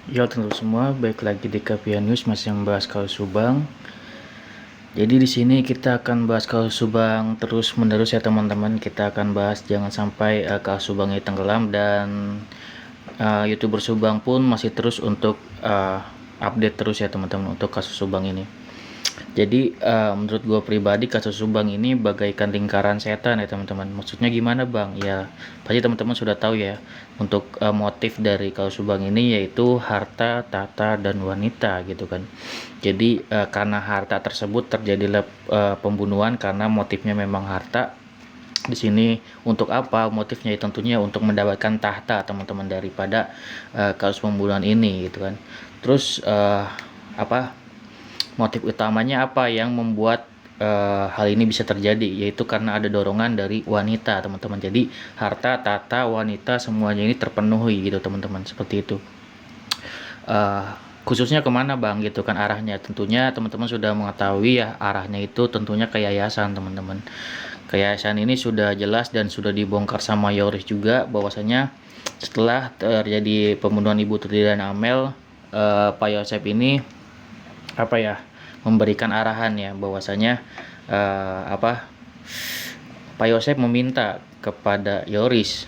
Ya tentu semua, baik lagi di KPN News masih membahas kasus Subang. Jadi di sini kita akan bahas kasus Subang terus menerus ya teman-teman. Kita akan bahas jangan sampai kasus Subang ini tenggelam, dan YouTuber Subang pun masih terus untuk update terus ya teman-teman untuk kasus Subang ini. Jadi menurut gue pribadi kasus Subang ini bagaikan lingkaran setan ya teman-teman. Maksudnya gimana bang? Ya pasti teman-teman sudah tahu ya, untuk motif dari kasus Subang ini yaitu harta, tahta, dan wanita gitu kan. Jadi karena harta tersebut terjadilah pembunuhan karena motifnya memang harta. Di sini untuk apa motifnya? Ya, tentunya untuk mendapatkan tahta teman-teman daripada kasus pembunuhan ini gitu kan. Terus apa motif utamanya apa yang membuat hal ini bisa terjadi, yaitu karena ada dorongan dari wanita teman-teman. Jadi harta, tata, wanita semuanya ini terpenuhi gitu teman-teman, seperti itu. uh, Khususnya kemana bang gitu kan arahnya, tentunya teman-teman sudah mengetahui ya, arahnya itu tentunya ke yayasan teman-teman. Ke yayasan ini sudah jelas dan sudah dibongkar sama Yoris juga, bahwasanya setelah terjadi pembunuhan Ibu Tuti dan Amel, Pak Yosep ini apa ya, memberikan arahan ya, bahwasanya Pak Yosep meminta kepada Yoris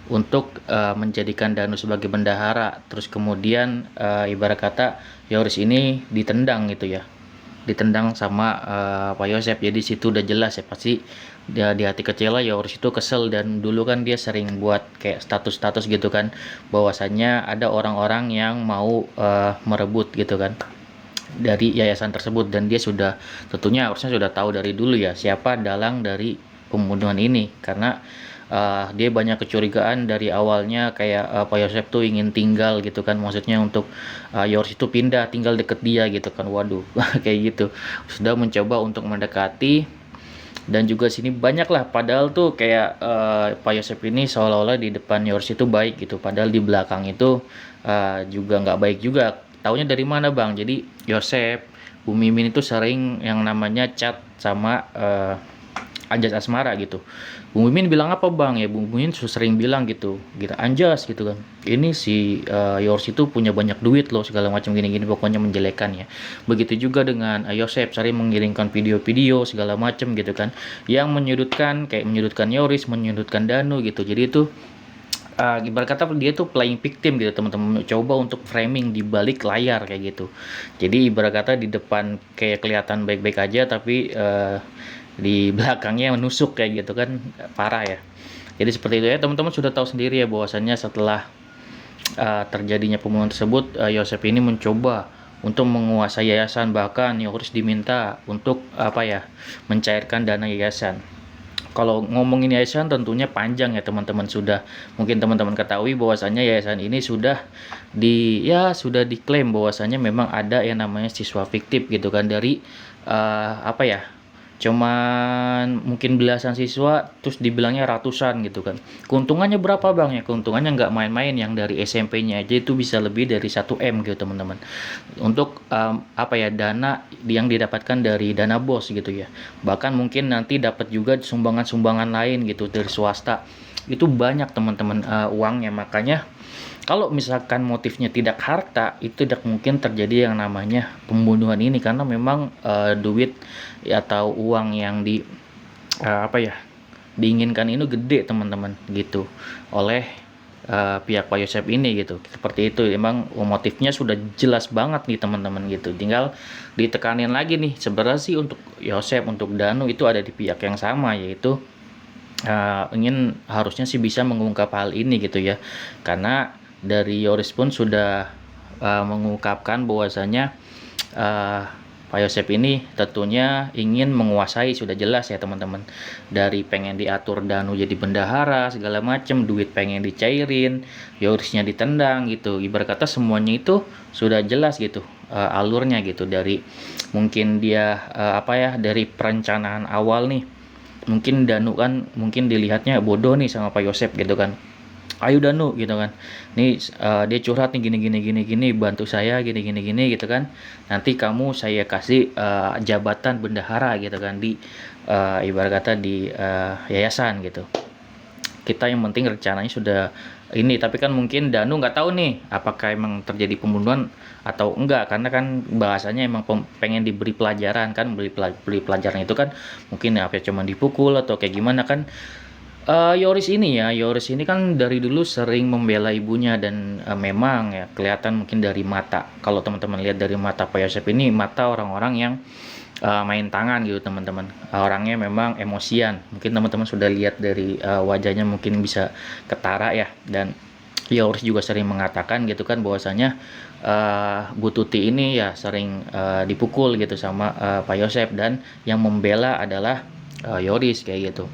untuk menjadikan Danu sebagai bendahara. Terus kemudian ibarat kata Yoris ini ditendang gitu ya, ditendang sama Pak Yosep. Jadi situ udah jelas ya, pasti dia di hati kecil Yoris itu kesel, dan dulu kan dia sering buat kayak status-status gitu kan, bahwasannya ada orang-orang yang mau merebut gitu kan dari yayasan tersebut, dan dia sudah tentunya harusnya sudah tahu dari dulu ya siapa dalang dari pembunuhan ini, karena dia banyak kecurigaan dari awalnya, kayak Pak Yosef tuh ingin tinggal gitu kan, maksudnya untuk Yoris itu pindah tinggal deket dia gitu kan. Waduh, kayak gitu sudah mencoba untuk mendekati. Dan juga sini banyak lah, padahal tuh kayak Pak Yosef ini seolah-olah di depan Yoris itu baik gitu, padahal di belakang itu juga nggak baik juga. Taunya dari mana bang? Jadi Yosef, Bu Mimin itu sering yang namanya chat sama Anjas Asmara gitu. Bu Mimin bilang apa bang? Ya Bu Mimin sering bilang gitu, gitu Anjas gitu kan. Ini si Yours itu punya banyak duit loh, segala macam gini-gini, pokoknya menjelekan ya. Begitu juga dengan Yosef sering mengirimkan video-video segala macam gitu kan, yang menyudutkan, kayak menyudutkan Yoris, menyudutkan Danu gitu. Jadi itu ibarat kata dia tuh playing victim gitu teman-teman, coba untuk framing di balik layar kayak gitu. Jadi ibarat kata di depan kayak kelihatan baik-baik aja, tapi di belakangnya menusuk kayak gitu kan, parah ya. Jadi seperti itu ya teman-teman, sudah tahu sendiri ya bahwasannya setelah terjadinya pembunuhan tersebut, Yosef ini mencoba untuk menguasai yayasan, bahkan Yoris diminta untuk apa ya, mencairkan dana yayasan. Kalau ngomongin yayasan tentunya panjang ya teman-teman, sudah mungkin teman-teman ketahui bahwasannya yayasan ini sudah sudah diklaim bahwasannya memang ada yang namanya siswa fiktif gitu kan, dari apa ya, cuman mungkin belasan siswa terus dibilangnya ratusan gitu kan. Keuntungannya berapa bang? Ya keuntungannya nggak main-main, yang dari SMP-nya aja itu bisa lebih dari 1 M gitu teman-teman, untuk apa ya, dana yang didapatkan dari dana bos gitu ya. Bahkan mungkin nanti dapat juga sumbangan-sumbangan lain gitu dari swasta. Itu banyak teman-teman uangnya. Makanya kalau misalkan motifnya tidak harta, itu tidak mungkin terjadi yang namanya pembunuhan ini, karena memang duit atau uang yang apa ya, diinginkan ini gede teman-teman gitu, oleh pihak Pak Yosep ini gitu. Seperti itu, emang motifnya sudah jelas banget nih teman-teman gitu. Tinggal ditekanin lagi nih, sebenarnya sih untuk Yosep, untuk Danu itu ada di pihak yang sama, yaitu ingin harusnya sih bisa mengungkap hal ini gitu ya, karena dari Yoris pun sudah mengungkapkan bahwasanya uh, Pak Yosep ini tentunya ingin menguasai, sudah jelas ya teman-teman, dari pengen diatur Danu jadi bendahara segala macem, duit pengen dicairin, Yorisnya ditendang gitu. Ibarat kata semuanya itu sudah jelas gitu alurnya gitu, dari mungkin dia apa ya, dari perencanaan awal nih. Mungkin Danu kan mungkin dilihatnya bodoh nih sama Pak Yosep gitu kan, ayo Danu gitu kan, nih dia curhat nih, gini gini gini gini, bantu saya gini gini gini gitu kan, nanti kamu saya kasih jabatan bendahara gitu kan, di ibarat kata di yayasan gitu. Kita yang penting rencananya sudah ini. Tapi kan mungkin Danu nggak tahu nih apakah emang terjadi pembunuhan atau enggak, karena kan bahasanya emang pengen diberi pelajaran kan, beri pelajaran itu kan mungkin ya apa ya, cuman dipukul atau kayak gimana kan. Yoris ini kan dari dulu sering membela ibunya dan memang ya kelihatan mungkin dari mata. Kalau teman-teman lihat dari mata Pak Yosep ini, mata orang-orang yang main tangan gitu teman-teman. Orangnya memang emosian. Mungkin teman-teman sudah lihat dari wajahnya, mungkin bisa ketara ya. Dan Yoris juga sering mengatakan gitu kan bahwasanya Bu Tuti ini ya sering dipukul gitu sama Pak Yosep, dan yang membela adalah Yoris kayak gitu.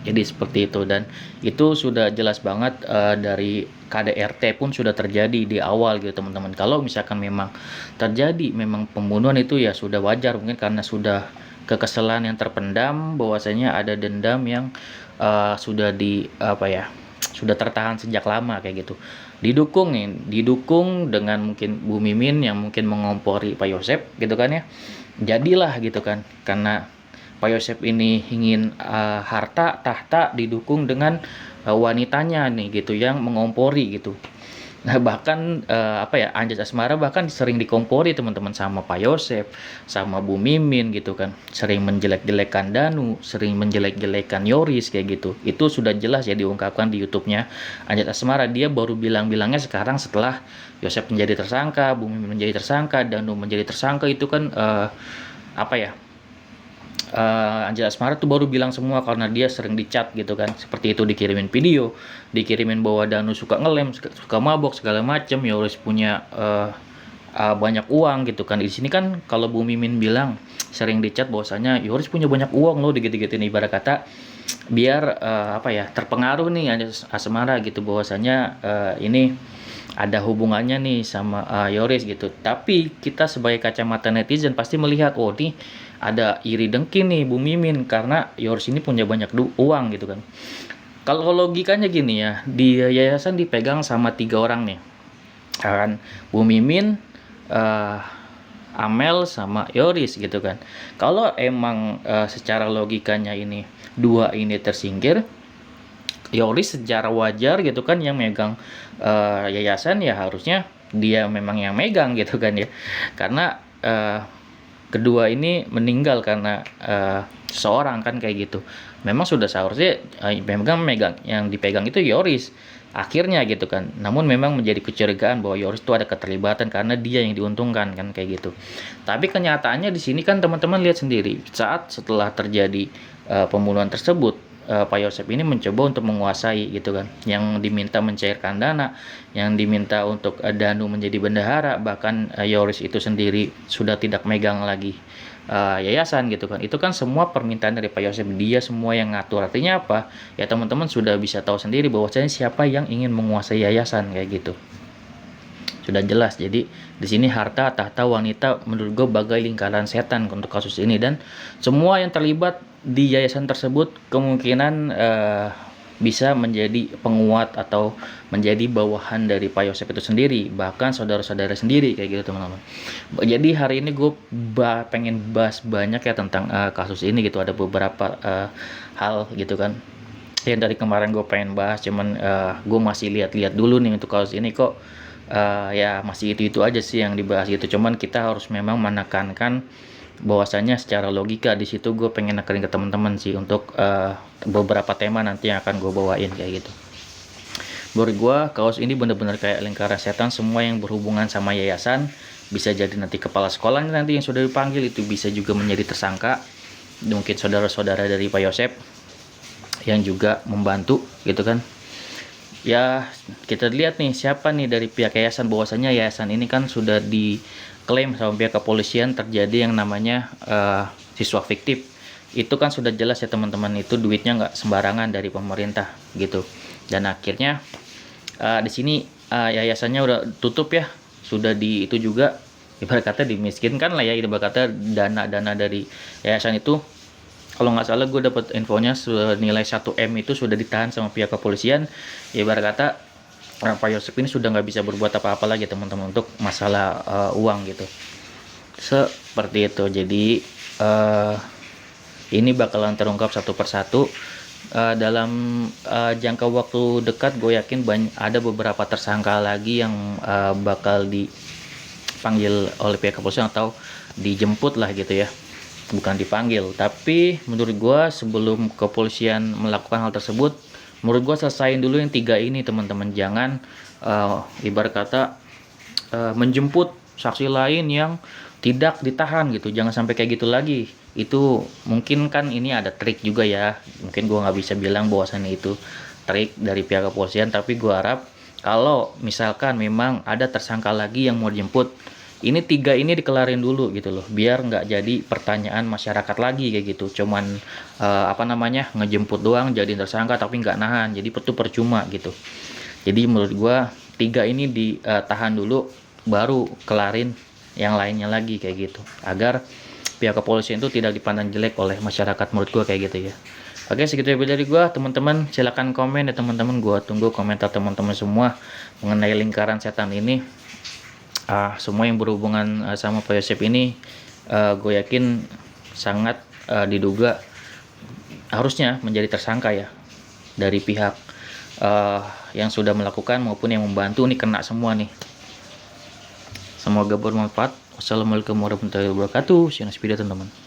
Jadi seperti itu, dan itu sudah jelas banget dari KDRT pun sudah terjadi di awal gitu teman-teman. Kalau misalkan memang terjadi memang pembunuhan itu ya sudah wajar, mungkin karena sudah kekesalan yang terpendam, bahwasanya ada dendam yang sudah di apa ya, sudah tertahan sejak lama kayak gitu. Didukung dengan mungkin Bu Mimin yang mungkin mengompori Pak Yosep gitu kan ya. Jadilah gitu kan, karena Pak Yosep ini ingin harta tahta didukung dengan wanitanya nih gitu yang mengompori gitu. Nah bahkan apa ya, Anjas Asmara bahkan sering dikompori teman-teman sama Pak Yosep, sama Bu Mimin gitu kan. Sering menjelek-jelekan Danu, sering menjelek-jelekan Yoris kayak gitu. Itu sudah jelas ya diungkapkan di YouTube-nya Anjas Asmara. Dia baru bilang-bilangnya sekarang setelah Yosep menjadi tersangka, Bu Mimin menjadi tersangka, Danu menjadi tersangka. Itu kan apa ya, Anjel Asmara tuh baru bilang semua karena dia sering dicat gitu kan, seperti itu, dikirimin video, dikirimin bahwa Danu suka ngelem, suka mabok segala macem, Yoris punya banyak uang gitu kan. Di sini kan kalau Bu Mimin bilang sering dicat bahwasanya Yoris punya banyak uang loh, digit-gitin ibarat kata biar apa ya, terpengaruh nih Anjel Asmara gitu bahwasanya ini ada hubungannya nih sama Yoris gitu. Tapi kita sebagai kacamata netizen pasti melihat, oh nih ada iri dengki nih Bu Mimin karena Yoris ini punya banyak uang gitu kan. Kalau logikanya gini ya, di yayasan dipegang sama 3 orang nih, kan, Bu Mimin, eh, Amel sama Yoris gitu kan. Kalau emang secara logikanya ini dua ini tersingkir, Yoris secara wajar gitu kan yang megang yayasan, ya harusnya dia memang yang megang gitu kan ya, karena kedua ini meninggal karena seorang kan kayak gitu. Memang sudah seharusnya megang yang dipegang itu Yoris akhirnya gitu kan. Namun memang menjadi kecurigaan bahwa Yoris itu ada keterlibatan karena dia yang diuntungkan kan kayak gitu. Tapi kenyataannya di sini kan teman-teman lihat sendiri, saat setelah terjadi pembunuhan tersebut, Pak Yosep ini mencoba untuk menguasai gitu kan, yang diminta mencairkan dana, yang diminta untuk Danu menjadi bendahara, bahkan Yoris itu sendiri sudah tidak megang lagi yayasan gitu kan. Itu kan semua permintaan dari Pak Yosep, dia semua yang ngatur. Artinya apa ya, teman-teman sudah bisa tahu sendiri bahwasanya siapa yang ingin menguasai yayasan kayak gitu, sudah jelas. Jadi di sini harta tahta wanita menurut gue bagai lingkaran setan untuk kasus ini, dan semua yang terlibat di yayasan tersebut kemungkinan bisa menjadi penguat atau menjadi bawahan dari Pak Yosep itu sendiri, bahkan saudara-saudara sendiri kayak gitu teman-teman. Jadi hari ini gue pengen bahas banyak ya tentang kasus ini gitu. Ada beberapa hal gitu kan yang dari kemarin gue pengen bahas, cuman gue masih lihat-lihat dulu nih untuk kasus ini kok ya masih itu aja sih yang dibahas gitu. Cuman kita harus memang menekankan bahwasanya secara logika di situ gue pengen nekerin ke teman-teman sih untuk beberapa tema nanti yang akan gue bawain kayak gitu. Menurut gue kaos ini bener-bener kayak lingkaran setan. Semua yang berhubungan sama yayasan, bisa jadi nanti kepala sekolahnya nanti yang sudah dipanggil itu bisa juga menjadi tersangka, mungkin saudara-saudara dari Pak Yosep yang juga membantu gitu kan. Ya kita lihat nih siapa nih dari pihak yayasan, bahwasanya yayasan ini kan sudah diklaim sama pihak kepolisian terjadi yang namanya siswa fiktif. Itu kan sudah jelas ya teman-teman, itu duitnya nggak sembarangan dari pemerintah gitu. Dan akhirnya di sini yayasannya udah tutup ya, sudah di itu juga ibarat kata dimiskinkan lah ya, ibarat kata dana-dana dari yayasan itu, kalau nggak salah gue dapat infonya senilai 1 M itu sudah ditahan sama pihak kepolisian. Ya ibarat kata Pak Yosep ini sudah nggak bisa berbuat apa-apa lagi teman-teman untuk masalah uang gitu, seperti itu. Jadi ini bakalan terungkap satu persatu dalam jangka waktu dekat gue yakin ada beberapa tersangka lagi yang bakal dipanggil oleh pihak kepolisian atau dijemput lah gitu ya, bukan dipanggil. Tapi menurut gue sebelum kepolisian melakukan hal tersebut, menurut gue selesain dulu yang 3 ini teman-teman. Jangan ibarat kata menjemput saksi lain yang tidak ditahan gitu, jangan sampai kayak gitu lagi. Itu mungkin kan ini ada trik juga ya, mungkin gua nggak bisa bilang bahwasannya itu trik dari pihak kepolisian, tapi gua harap kalau misalkan memang ada tersangka lagi yang mau dijemput, ini 3 ini dikelarin dulu gitu loh, biar nggak jadi pertanyaan masyarakat lagi kayak gitu, cuman ngejemput doang jadi tersangka tapi nggak nahan, jadi itu percuma gitu. Jadi menurut gua 3 ini ditahan dulu, baru kelarin yang lainnya lagi kayak gitu, agar pihak kepolisian itu tidak dipandang jelek oleh masyarakat, menurut gua kayak gitu ya. Oke, segitu ya dari gua teman-teman. Silahkan komen ya teman-teman, gua tunggu komentar teman-teman semua mengenai lingkaran setan ini. Semua yang berhubungan sama Pak Yosep ini, gue yakin sangat diduga harusnya menjadi tersangka ya, dari pihak yang sudah melakukan maupun yang membantu nih, kena semua nih. Semoga bermanfaat. Wassalamualaikum warahmatullahi wabarakatuh. See you next video teman-teman.